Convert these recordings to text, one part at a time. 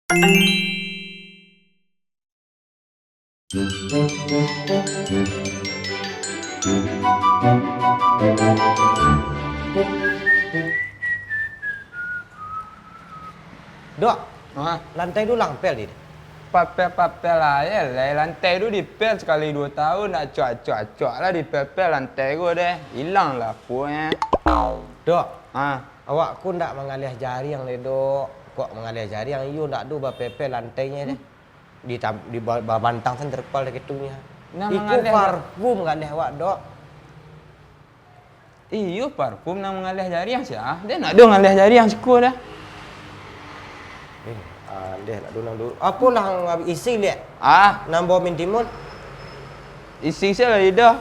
Dok, Ah, lantai tu lampel dia. papel-papel aja lah. Lantai tu dipel sekali 2 tahun nak cuak-cuak lah dipel-pel lantai gua deh. Hilang lah punya. Dok, Ah, awak ku ndak mengalih jari yang le, Dok. Kok mengalih jari yang iyo ndak do bapepel lantainya deh. Di bantang san terpal dek itunya. Nah, Iku mengalih parfum ngalih awak, Dok. iyo parfum nang mengalih jari yang siah. Dia nak do ngalih jari yang suku dah. Deh nak do nang do. Apalah isi liat. Ah, Nambah min timun. isi saya lah dah.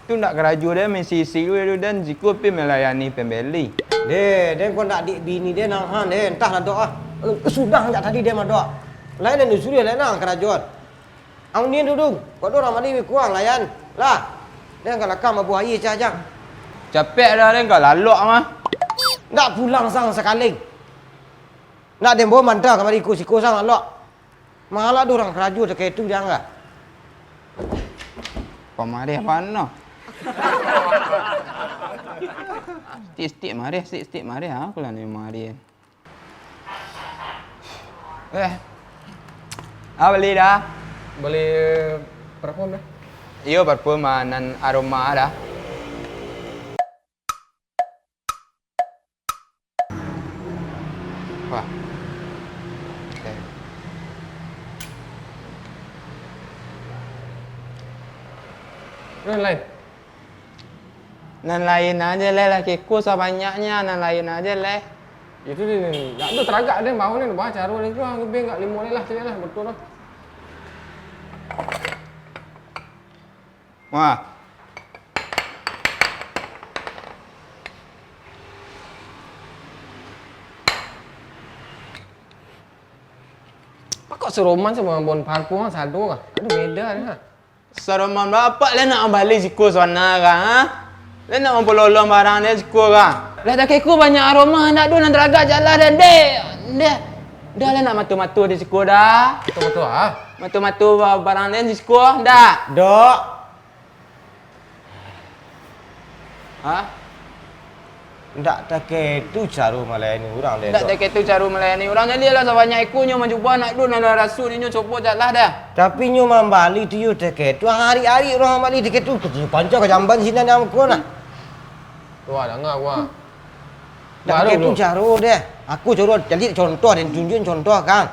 Tu nak keraju dia mesti isi dulu dan jiku pi melayani pembeli. Dia kau nak dik bini dia nang han dia entah lah, Dok ah. Sudah jak tadi dia mah, Dok. Lain dan disuruh lain nang kerajuan. Ang ni duduk. Kau do ramai ni kurang layan. Lah. Dia kalau kam abu air cajang. Capek dah dia kau lalok mah. Nak pulang sang sekali. Nak dembo mantra kamari ku siku sang alok. Malah ada orang keraju dekat itu dia enggak. Pemarih mana? Stik marih aku lah ni marih. Beli dah. Beli parfum dah. Iyo parfum nan aroma dah. Wah. Okay. Yang lain. Nan lain aja leh laki ku sebanyaknya nan lain aja leh. Itu dia ni. Tak ada teragak dia bau ni bawa caru ni tu lebih enggak 5 ni lah cakap lah betul lah. Wah. Pak kok seroman sama bon parfum satu kah? Ada beda dia. Saroman bapak le nak balik siku sana kan? Ha? Le nak mempololong barang dia siku kan? Lah tak keku banyak aroma nak do nan teraga jalan dah dek. Dah le nak matu-matu di siku dah. Betul-betul ah. Matu-matu barang dia di siku dah. Dok. Ha? Ndak tak itu caru malayani orang dia. Tak ada ketu cara melayani orang jadi lah sebanyak ikunya mencuba nak do nan rasul ni coba jalan dah. Tapi nyu mambali tu you tak itu hari-hari orang mambali dekat tu panca ke jamban sini yang aku nah. Tu ada enggak gua. Tak itu caru dia. Aku curut jadi contoh dan tunjukin contoh kan.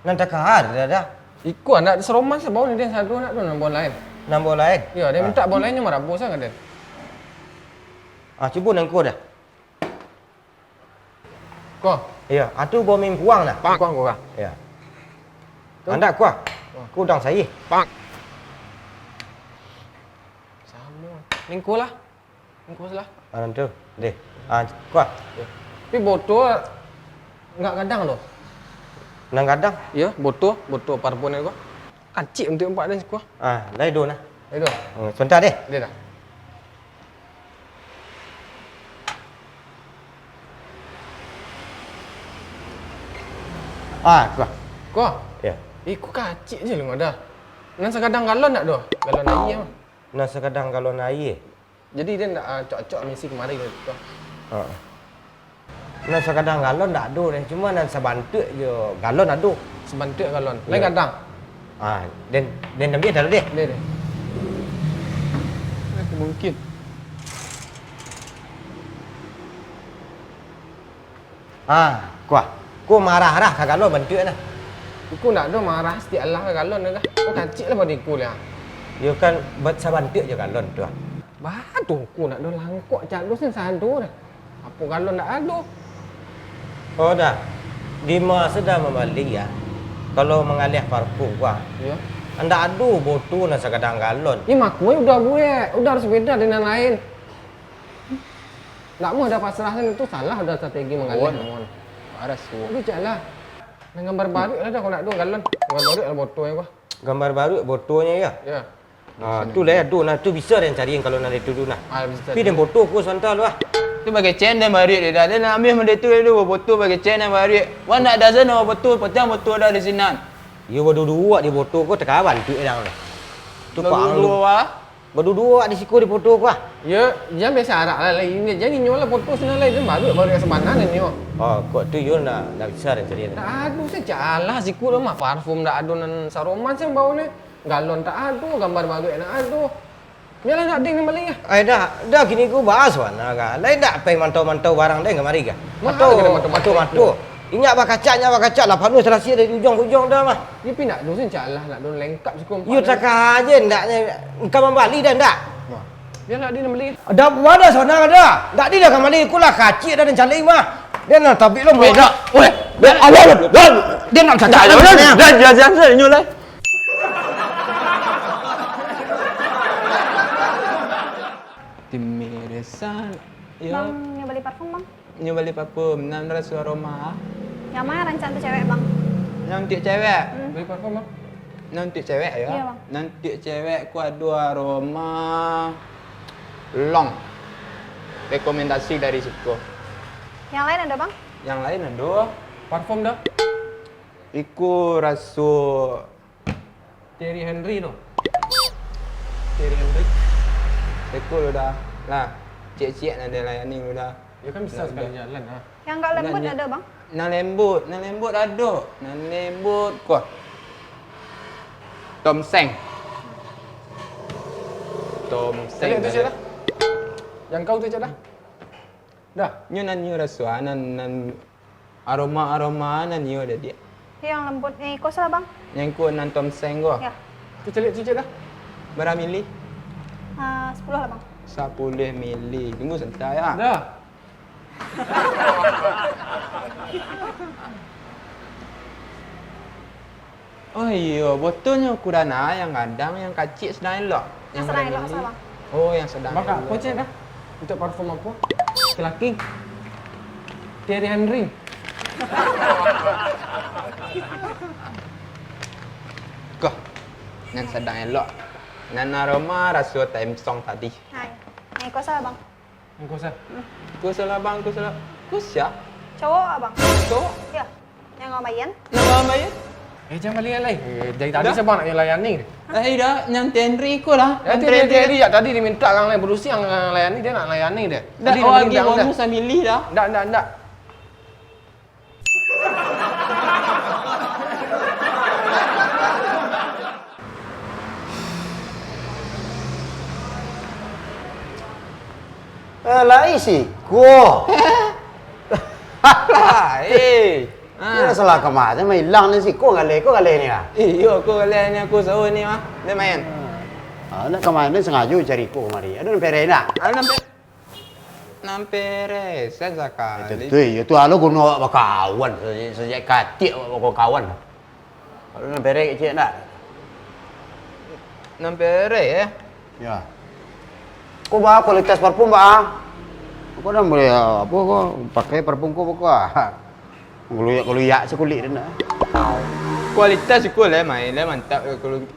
Nanti kahar dah. Ikut anak seroman sebau ni dia satu nak tu nak bon lain. Nambah lain. Ya, dia minta bon lainnya merabu sangat dia. Cuba nang ko dah. Kau, Ya, atu bom min kuang dah. kau kau kah? Ya. Anda kuah. Ku dang saya. Sama. Lingko lah. Lingko lah. Tu. Deh. Kuah. Tapi botol enggak kadang loh. Nang kadang. Ya, botol parfum ni kau. Kacik untuk empat dia kau. Lai do nah. Itu. Sebentar deh. Dia dah. Kuah. Kau. Ya. Kau kacik je lu dah. Nan sekadang galon tak doh? Galon air mah. Nah sekadang galon air. Jadi dia nak cocok misi kemari tu. Nah sekadang galon tak ada deh. Cuma nan sebantuk je galon ada. Sebantuk galon. Lain Ya. kadang. Dan ambil dah deh. Dia. Mungkin. Kuah. Ku marah dah ke galon bentuk nah. Aku nak do marah setiap Allah ke galon dah. Kau kacik lah pada aku lah. Yo kan buat sebantuk je galon tu. Batu aku nak do langkok cak do sen sadu dah. Apa galon tak ada. Oh dah. Dima sedang membalik ya. Kalau mengalih parfum kuah. Ya. Anda adu botol na sekadang galon. Ini mak udah harus beda dengan lain. Tak mau ada pasrah itu salah ada strategi mengalih mohon. Waras tu. Itu jalan. Dengan gambar baru lah dah kau nak do galon. Gambar baru ada botol yang kau. Gambar baru botolnya ya. Ya. Tu lah tu nah tu bisa dan cari yang kalau nak itu tu nah. Bisa. Tapi dan botol ku santal lah. Tu bagi chain dan bari dia dah. Dia nak ambil benda tu dulu, botol bagi chain dan bari. Wan nak dozen apa botol, petang botol dah di sini. Dia berdua di foto kau tekawan tu dah. Tu pang lu. Dua. Berdua di siku di foto kau. Ya, jangan biasa arak lah. Ini jadi nyola foto sana lah. Itu baru yang sebenarnya ni. Oh, kau tu yo nak besar jadi. Tak ada sajalah siku dah mah parfum dah ada nan saroman sih bau ni. Galon tak ada, gambar baru nak ada. Yalah nak ding ni balik ah. Dah kini ku bahas wana ka. Lain dak pe mantau-mantau barang deh kemari ka. Mana ada mantau-mantau? Inyak ba kaca lah panu selasi dari ujung ke ujung dah mah. Ni pindah dosen calah nak don lengkap siku. You cakap aja ndak engkau membali dah ndak. Yalah dia nak beli. Ada mana sana ada? Ndak dia kemari ku lah kacik dah dan calik mah. Dia nak tapi lo mau. Weh. Dia nak cakap. Jangan nyolai. Timiresan. Bang, nyoba beli parfum bang. Nyoba beli parfum, nan rasa aroma. Yang mana rancang tuh cewek bang? Nanti cewek. Beli parfum bang. Nanti cewek ya. Iya, Bang. Nanti cewek ku ada aroma long. Rekomendasi dari situ. Yang lain ada bang? Yang lain ada. Parfum dah. Iku rasa Thierry Henry tu. Thierry Henry. Iku udah lah. Cik-cik nak ada layani udah. Ya kan bisa sekali jalan ha. Yang enggak lembut Nanya. ada bang? Nan lembut ada. Nan lembut kok. Tom Seng. Cek tu cek dah. Yang kau tu cek dah. Dah. Nyu rasa nan aroma nan nyu ada dia. Yang lembut ni kos lah bang? Yang ku nan Tom Seng ko. Ya. Tu cek dah. Berapa mili? 10 lah bang. 10 mili. Tunggu santai ah. Dah. Oh iya, botolnya kurana yang kadang yang kecil sedang elok. Yang sedang elok asal bang? Oh, yang sedang Bang apa cek dah? Untuk parfum apa? Lelaki. Thierry Henry. Kok. Yang sedang elok. Nan aroma rasa time song tadi. Hai. Yang kos lah bang? Yang kau sah. Ku salah bang, ku salah. Ku siap. Cowok lah bang? Cowok. Ya. Yang ngamayan? Nama bayar? Jangan balik lagi. Dari tadi saya bang nak layani. Dah, yang Henry ku lah. Ya Thierry ya tadi diminta orang lain berusi yang layani dia nak layani dia. Dah, Tadi oh, dia lagi bilang dah. bonus milih dah. Ndak. Lai sih. Gua. Lah, Dia salah kemana? Mai hilang ni sih. Kau ngale ni ah. Iyo, aku kalian ni aku sahur ni mah. Dia main. Nak kemana sengaja cari kau kemari. Ada nampak nak. Ada nampe reses sekali. Itu alo guna kawan. Sejak kecil kawan. Kalau nampak kecil nak. Nampe ya. Ya. Kau bawa kualitas parfum bah. Kau dah boleh apa kau pakai parfum kau apa? Kalau ya sekulit dia nak. Kualitas ikut lah main lah mantap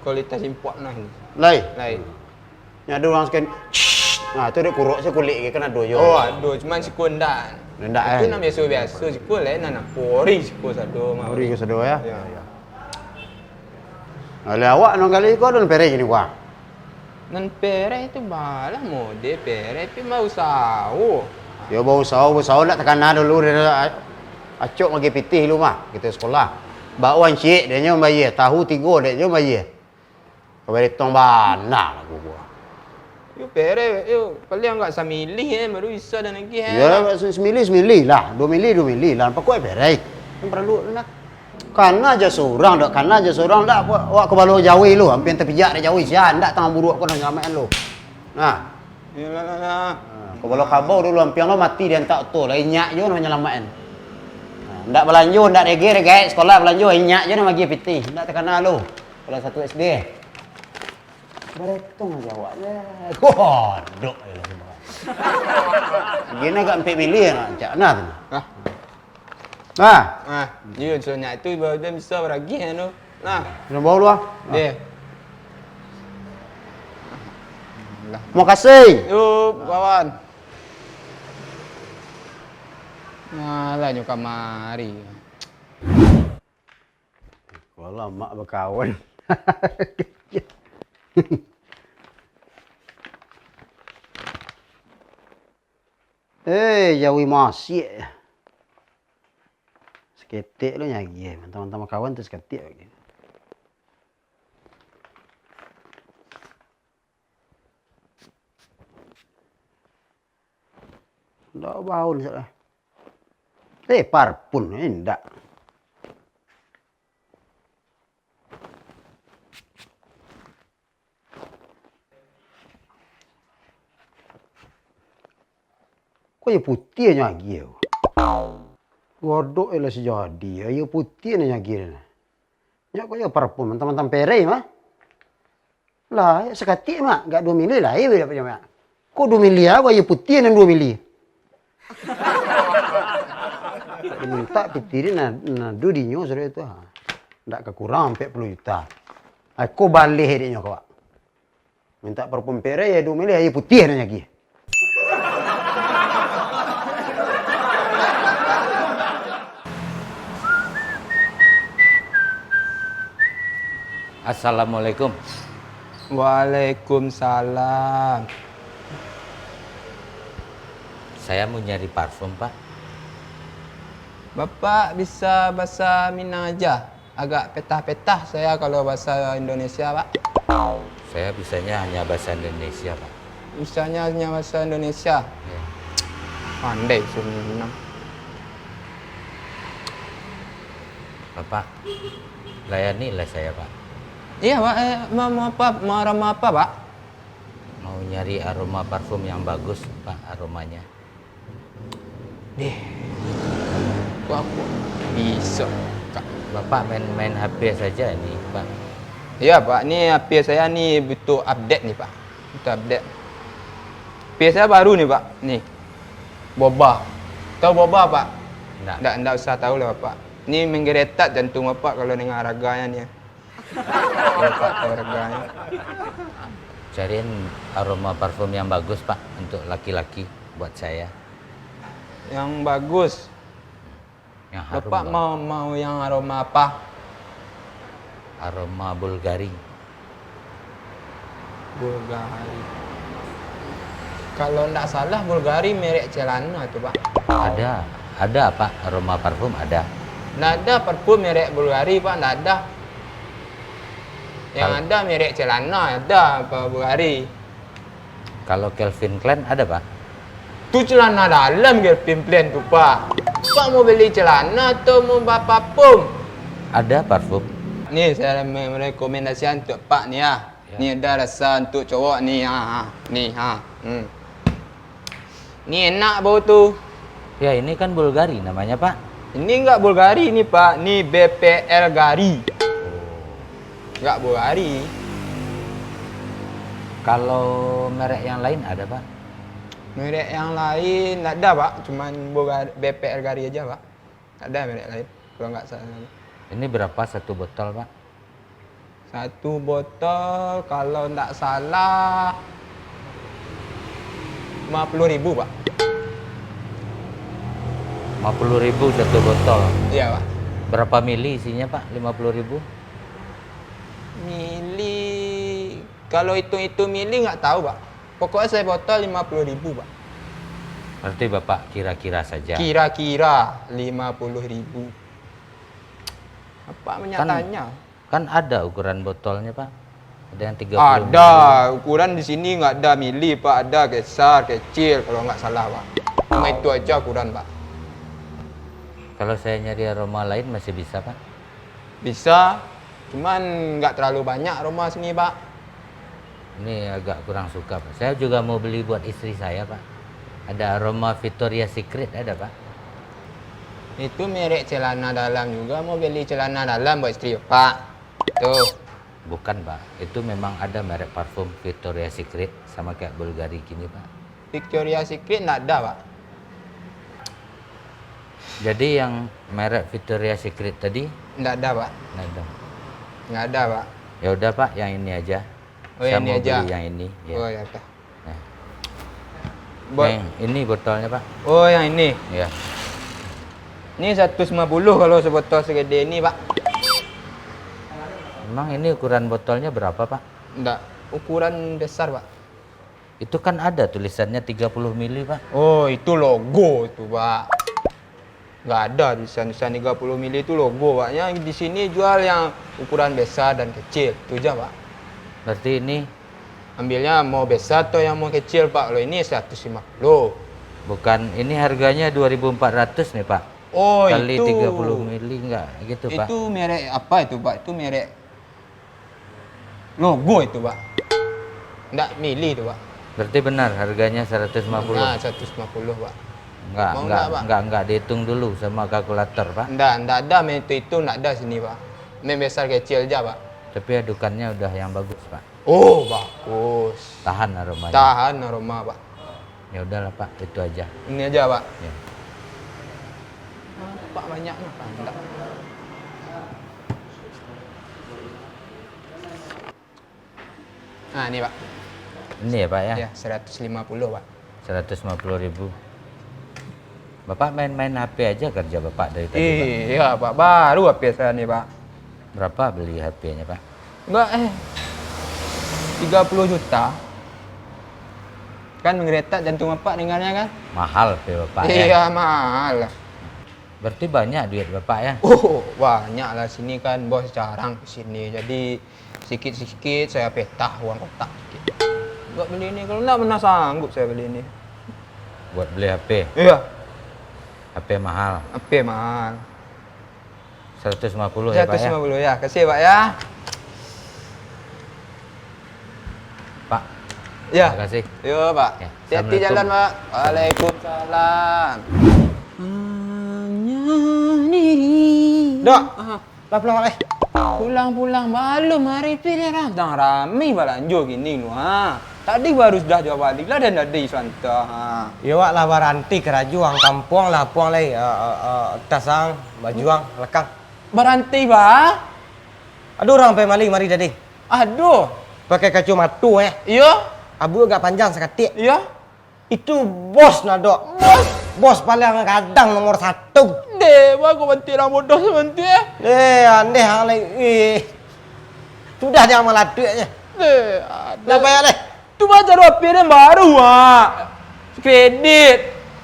kualitas import nah ini. Lai. Yang ada orang sekian. Nah, tu dia kuruk sekulit ke kena doyo. Oh, aduh cuman sikun dah. Ndak Itu nama biasa sikun lah nak pori sikun satu mah. Ori ke sedo ya. Ya. Ale awak nang kali kau don pere gini gua. Nan pere itu balah mode pere pi mau sawo. Ya bau sawo nak tekan dulu dia acok lagi pitih lu mah kita sekolah. Bakwan cik dia nya bayar, tahu 3 dia nya bayar. Kau balik tong bana aku gua. Yo pere yo paling enggak samili baru bisa dan lagi Ya semili lah, 2 mili lah. Apa kau pere? Yang perlu nak. Karena aja seorang dak awak ke balo Jawi lu, hampir terpijak dak Jawi sian dak tang buruk kau nak nyamain lu. Nah, Yalah. kau balo kabau dulu hampir lo mati dia tak tu lah nyak jo nak nyelamain. Ndak belanjo, ndak rege sekolah belanjo nyak je nak bagi piti. Ndak terkenal lu. Kelas 1 SD. Beretong aja awaknya. Kodok ya semua. Gini agak 4 mili nak cak nah tu. Nah, Dia soalnya itu baru dia bisa beragi tu. Nah, nak bawa lu ah. dia. Mau kasih. Yuk, kawan. Malah nyuka mari. Kalau mak berkawan. Jawi masih. Seketik lo nyagi. Teman-teman kawan tu seketik lagi. Ndak bau ni salah. Parpun ndak. Kok ya putih nyagi ya? Godok lah sejadi. Ya putih nyagi. Ya kok ya parfum teman-teman pere mah. Lah, sekati mah enggak 2 mili lah ya beda mak. Kok 2 mili ya ya putih yang 2 mili. Minta pitirin na dudinyo sudah itu. Enggak kekurang 40 juta. Aku balik dia kok. Minta parfum pere ya 2 mili ya putih nyagi. Assalamualaikum. Waalaikumsalam. Saya mau nyari parfum, Pak. Bapak bisa bahasa Minang aja. Agak petah-petah saya kalau bahasa Indonesia, Pak. Saya bisanya hanya bahasa Indonesia, Pak. Bisanya hanya bahasa Indonesia. Ya. Pandai Minang. Bapak, layanilah saya, Pak. Iya, Pak. Mau apa? Mau aroma apa, Pak? Mau nyari aroma parfum yang bagus, Pak, aromanya. Kok aku bisa, Kak? Bapak main HP saja ini, Pak. Iya, Pak. Ini HP saya nih butuh update nih, Pak. Butuh update. HP saya baru nih, Pak. Nih. Boba. Tahu Boba, Pak? Nggak usah tahu lah, Pak. Ini menggeretak jantung Bapak kalau dengar harganya nih. Bapak tahu harganya. Cariin aroma parfum yang bagus, Pak, untuk laki-laki buat saya. Yang bagus. Yang harum, Bapak mau yang aroma apa? Aroma Bulgari. Bulgari. Kalau nggak salah Bulgari merek celana tuh, Pak. Ada, Pak, aroma parfum ada. Nggak ada parfum merek Bulgari, Pak. Nggak ada. Yang ada merek celana ada apa Bulgari. Kalau Calvin Klein ada, Pak? Tu celana dalam Calvin Klein tuh, Pak. Pak mau beli celana atau mau parfum? Ada parfum. Nih saya merekomendasikan untuk Pak nih ya. Nih ada rasa untuk cowok nih ha. Nih ha. Nih enak bau tuh. Ya, ini kan Bulgari namanya, Pak. Ini enggak Bulgari nih, Pak. Nih BPL Gari. Enggak Bulgari. Kalau merek yang lain ada, Pak? Merek yang lain enggak ada, Pak. Cuman BPL Gari aja, Pak. Tak ada merek lain. Kalau enggak salah. Ini berapa satu botol, Pak? Satu botol kalau enggak salah 50.000, Pak. 50.000 satu botol. Iya, Pak. Berapa mili isinya, Pak? 50.000? Mili, kalau hitung mili nggak tahu, Pak. Pokoknya saya botol 50.000, Pak. Berarti Bapak kira-kira saja. Kira-kira 50.000. Apa menyatanya? Kan ada ukuran botolnya, Pak. Ada yang 30 Ada, mili. ukuran di sini nggak ada mili, Pak. Ada besar, kecil, kalau nggak salah, Pak. Cuma itu aja ukuran, Pak. Kalau saya nyari aroma lain masih bisa, Pak? Bisa, cuman nggak terlalu banyak aroma sini, Pak. Ini agak kurang suka, Pak. Saya juga mau beli buat istri saya, Pak. Ada aroma Victoria's Secret, ada, Pak? Itu merek celana dalam juga, mau beli celana dalam buat istri, Pak. Tuh. Bukan, Pak. Itu memang ada merek parfum Victoria's Secret sama kayak Bulgari gini, Pak. Victoria's Secret nggak ada, Pak. Jadi yang merek Victoria's Secret tadi Nggak ada, Pak. nggak ada. Nggak ada, Pak. Ya udah, Pak, yang ini aja. Oh, Saya yang ini mau aja. beli yang ini. Ya. Oh, ya, Pak. Nah. Buat... Yang ini botolnya, Pak. Oh, yang ini. Ya. Ini 150 kalau sebotol segede ini, Pak. Emang ini ukuran botolnya berapa, Pak? Enggak, ukuran besar, Pak. Itu kan ada tulisannya 30 mili, Pak. Oh, itu logo itu, Pak. Nggak ada tulisan 30 mili itu logo, Pak. Yang di sini jual yang ukuran besar dan kecil. Itu aja, Pak. Berarti ini Ambilnya mau besar atau yang mau kecil, Pak. Kalau ini 150. bukan, ini harganya 2.400 nih, Pak. Oh, Kali itu 30 mili enggak gitu, Pak. itu merek apa itu, Pak? Itu merek logo itu, Pak. Enggak mili itu, Pak. Berarti benar harganya 150. Nah, 150, Pak. Enggak, Mau enggak, Pak? enggak dihitung dulu sama kalkulator, Pak. Enggak ada itu enggak ada sini, Pak. Main besar kecil aja, Pak. Tapi adukannya udah yang bagus, Pak. Oh, bagus. Tahan aromanya. Tahan aroma, Pak. Ya udahlah, Pak, itu aja. Ini aja, Pak. Ya. Pak banyak Pak. Enggak. Nah, ini, Pak. Ini ya, Pak ya. Ya, 150, Pak. 150.000. Bapak main-main HP aja kerja Bapak dari tadi, Pak. Iya, Pak. Baru HP saya nih, Pak. Berapa beli HP-nya, Pak? Enggak, 30 juta. Kan menggeretak jantung Bapak dengarnya kan? Mahal HP Bapak ya. Iya, mahal. Berarti banyak duit Bapak ya. Oh, banyak lah sini kan bos jarang ke sini. Jadi sedikit-sedikit saya petah uang kotak sedikit. Enggak beli ini, kalau enggak pernah sanggup saya beli ini. Buat beli HP. Iya, HP mahal. HP mahal. 150 ya, Pak ya. 150 ya. Kasih, Pak ya. Pak. Ya. Terima kasih. Yo, Pak. Ya, Hati-hati jalan, Pak. Waalaikumsalam. Dok, lah pulang balik. Pulang-pulang belum hari ini datang rame balanjo gini lu ha. Tadi baru sudah jawab balik lah dan ada santa ha. Ya wak lah baranti kerajuang kampung lah puang lay tasang bajuang lekang. Berhenti, Pak. Aduh orang pe maling mari tadi. Aduh. Pakai kacamata Iya. Abu agak panjang sekatik. Iya. Itu bos nah dok. Bos paling kadang nomor 1. Deh, Pak, kau banti orang bodoh sebentar. Aneh hang lagi. Sudah jangan meladuknya. Deh, Lah payah leh. tu baca HP dan baru, Pak. Kredit.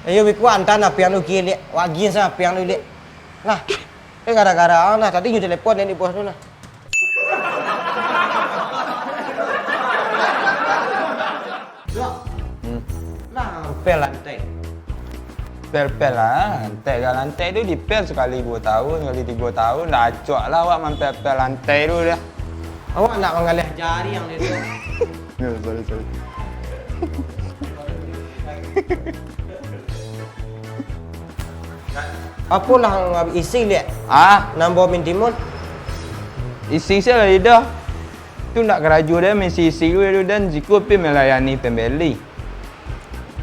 Ayo biku antan apa yang lu kili. Wagin sa apa yang lu li. Nah, gara-gara nah tadi nyu telepon yang di bos lu nah. Nah, pel lantai. Pel-pel lah, lantai itu dipel sekali 2 tahun, kali 3 tahun, lacok lah awak main pel-pel lantai itu dah. Awak nak mengalih jari yang dia. Sorry. Apa lah yang isi lihat? Ah, Nambah mintimun. isi saya dah. Tu nak keraju dia mesti isi dia dan jika pergi melayani pembeli.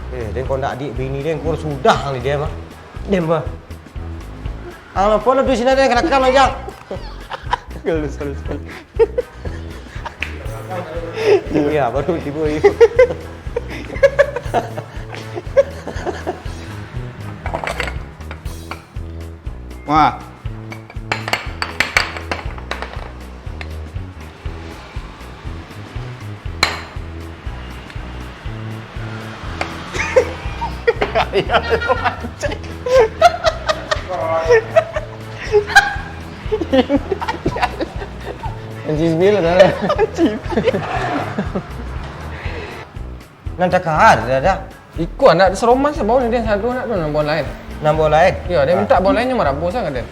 Dia kau nak adik bini dia kau sudah ni dia mah. Dia mah. Ang apa lah tu sini dia kelakar aja. Sorry. Iya, baru tiba itu. Wah. Anjing bila dah. Nanti kahar dah. Ikut anak seroman saya bawa ni dia satu nak tu nak bawa lain. Nambah lain. Ya, dia minta bawa lainnya marah bos sangat dia.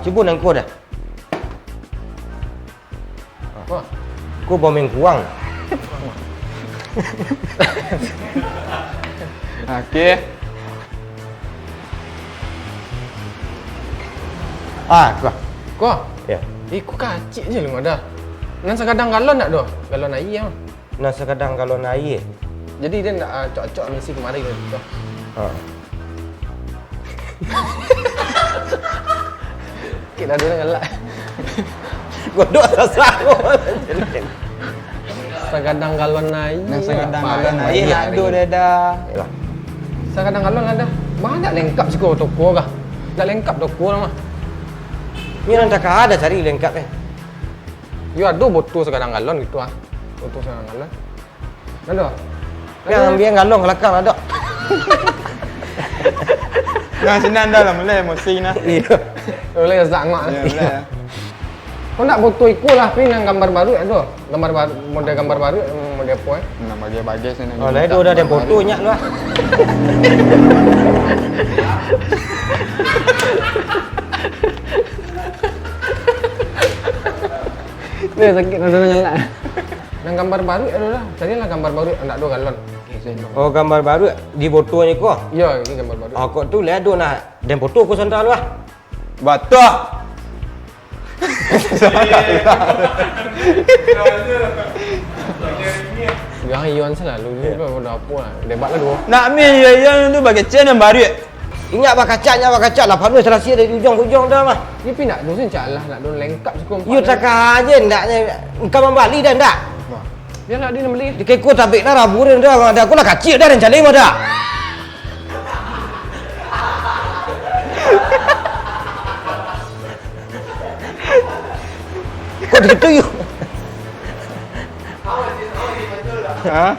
Cuba nang kau dah. Wah, Kau bawa mengkuang. Okey. Kau. kau. Ya. Ikut kacik je lu ada. Nan sekadang galon nak tu. Galon air ah. Nah sekadang kalau naik. Jadi dia nak cocok misi kemari tu. Kita ada galak. Godok sasako. Sekadang galon air. Nang sekadang apa galon yang air bayar nak lagi? do dia dah. Yalah. Kadang-kadang ada. Banyak lengkap sih toko kah. Dah lengkap toko lah mah. Ni nanti kah ada cari lengkap You ada botol sekadang-galon gitu ah. Botol sekadang-galon. Ada. Yang biar galong kelakar ada. Nah, sini anda lah mulai emosi nah. Iya. Boleh sangat. Ya, mulai. Kau nak botol ikut lah, tapi yang gambar baru ada. Gambar baru, model gambar baru, model apa Nah, bagi-bagi sini. Oh, lah itu udah ada fotonya lu ah. Ni sakit nak nyala. Yang gambar baru ada lah. Carilah gambar baru, nak ada galon. Oh, gambar baru di fotonya kau. Ya, ini gambar baru. Oh, kau tu lah ada nak dan foto kau santai lu ah. Betul. Jangan Iwan selalu juga pada apa lah. Debat lah dua. Nak ambil yang tu bagi channel baru. Ingat abang kaca lah. Lepas tu selesai dari ujung ke ujung dah mah. Ni pi nak dosen calah nak don lengkap cukup. You tak aja ndaknya engkau membali dah ndak. Dia nak dia beli. Di kau tabik dah raburin dah. Ada aku lah kacil dah dan cari mah dah. Kau gitu you. Ha?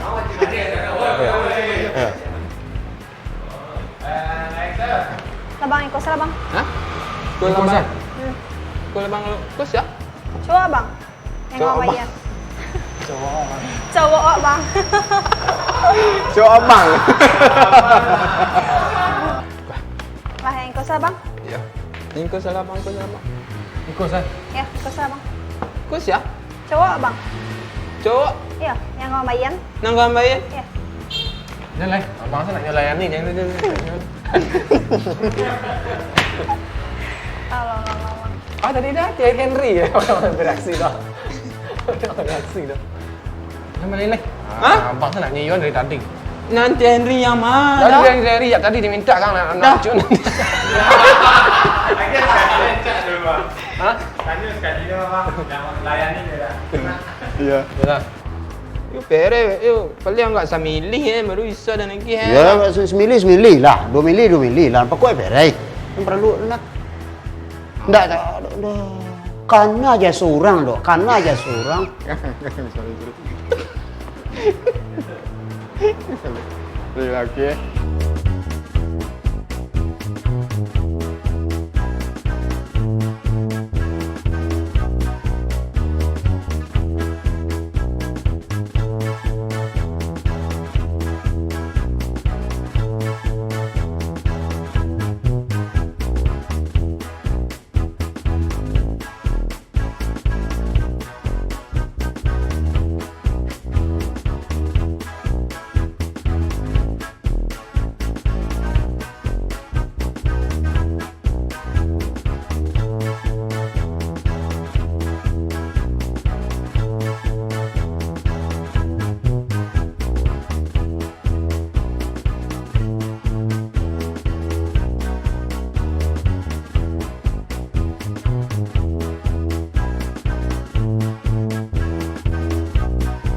Lah bang, ikut salah bang. Ha? Kau lah bang. Kau lah bang. Kau siapa? Cowok bang. Yang Cowok ngomong abang. Ian. Cowok bang. Cowok abang. Lah yang ikut salah bang. Ya. Ini kau salah bang, kau salah bang. Ikut saya. Ya, ikut salah bang. Kau siapa? Cowok bang. Cowok. Ya, yang ngomong Ian. Nang gambar ya? Ya. Jangan lah. Abang saya nak nyalayan ni. Jangan. Allah. Ah tadi dah Thierry Henry ya. Beraksi dah. Beraksi dah. Jangan balik lagi. Ha? Abang saya nak nyiyon dari tadi. Nanti Henry yang mana? Dari Henry ya tadi diminta kan nak cun. Lagi sekali cak dulu bang. Hah? Tanya sekali dia bang. Yang layani dia dah. Ya. Yalah. You pere, you paling enggak samili baru bisa dan lagi Ya, semili lah. 2 mili lah. Apa kau berai? Yang perlu nak. Ndak. Karena aja seorang dok. Karena aja seorang. Sorry. Lagi.